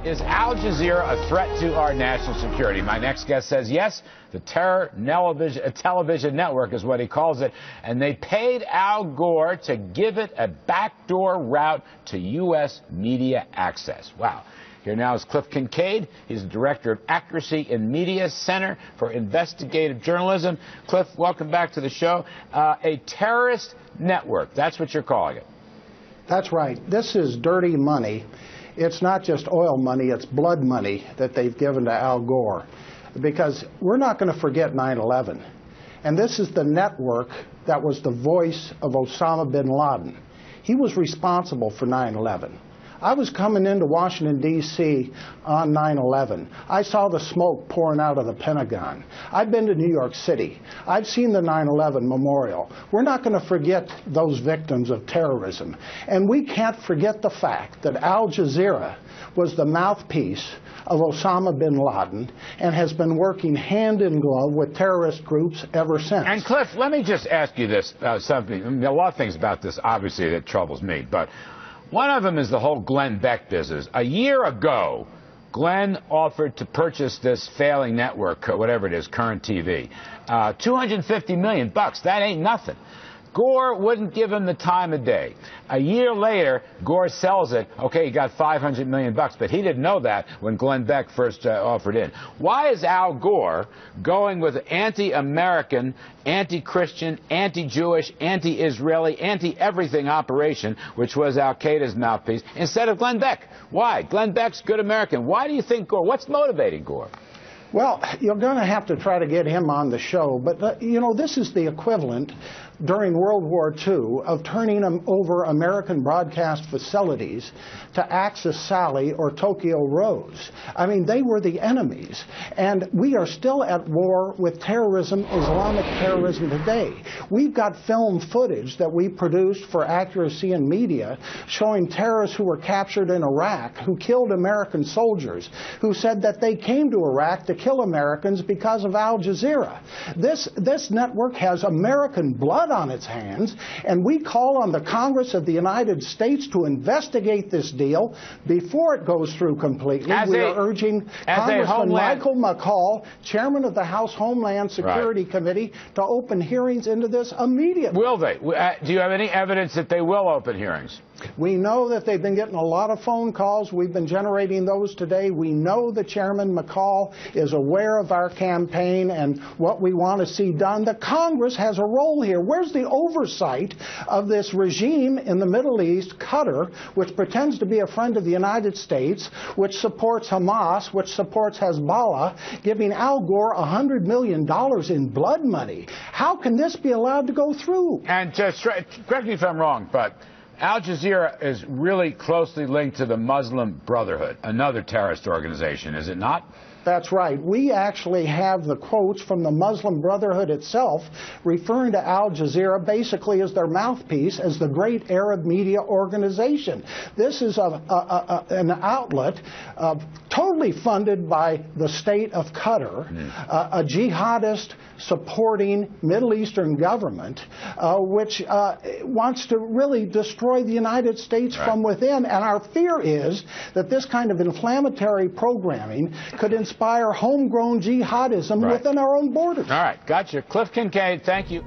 Is Al Jazeera a threat to our national security? My next guest says yes. The terror television network is what he calls it, and they paid Al Gore to give it a backdoor route to U.S. media access. Wow. Here now is Cliff Kincaid. He's the director of Accuracy in Media Center for Investigative Journalism. Cliff, welcome back to the show. A terrorist network, that's what you're calling it. That's right. This is dirty money. It's not just oil money, it's blood money that they've given to Al Gore. Because we're not going to forget 9/11. And this is the network that was the voice of Osama bin Laden. He was responsible for 9/11. I was coming into Washington, D.C. on 9/11. I saw the smoke pouring out of the Pentagon. I've been to New York City. I've seen the 9/11 memorial. We're not going to forget those victims of terrorism. And we can't forget the fact that Al Jazeera was the mouthpiece of Osama bin Laden and has been working hand in glove with terrorist groups ever since. And Cliff, let me just ask you this, something. I mean, a lot of things about this, obviously, that troubles me, but one of them is the whole Glenn Beck business. A year ago, Glenn offered to purchase this failing network, whatever it is, Current TV. $250 million. That ain't nothing. Gore wouldn't give him the time of day. A year later, Gore sells it. Okay, he got $500 million, but he didn't know that when Glenn Beck first offered in. Why is Al Gore going with anti-American, anti-Christian, anti-Jewish, anti-Israeli, anti-everything operation, which was Al-Qaeda's mouthpiece, instead of Glenn Beck? Why? Glenn Beck's good American. Why do you think Gore? What's motivating Gore? Well, you're going to have to try to get him on the show, but, you know, this is the equivalent during World War II of turning over American broadcast facilities to Axis Sally or Tokyo Rose. I mean, they were the enemies. And we are still at war with terrorism, Islamic terrorism today. We've got film footage that we produced for Accuracy in Media showing terrorists who were captured in Iraq, who killed American soldiers, who said that they came to Iraq to kill Americans because of Al Jazeera. This network has American blood on its hands, and we call on the Congress of the United States to investigate this deal before it goes through completely. We are urging Congressman Michael McCall, chairman of the House Homeland Security Committee, to open hearings into this immediately. Will they? Do you have any evidence that they will open hearings? We know that they've been getting a lot of phone calls. We've been generating those today. We know that Chairman McCall is aware of our campaign and what we want to see done. The Congress has a role here. Where's the oversight of this regime in the Middle East, Qatar, which pretends to be a friend of the United States, which supports Hamas, which supports Hezbollah, giving Al Gore $100 million in blood money? How can this be allowed to go through? And just correct me if I'm wrong, but Al Jazeera is really closely linked to the Muslim Brotherhood, another terrorist organization, is it not? That's right. We actually have the quotes from the Muslim Brotherhood itself referring to Al Jazeera basically as their mouthpiece, as the great Arab media organization. This is an outlet totally funded by the state of Qatar, a jihadist supporting Middle Eastern government, which wants to really destroy the United States from within. And our fear is that this kind of inflammatory programming could inspire homegrown jihadism within our own borders. All right, gotcha. Cliff Kincaid, thank you.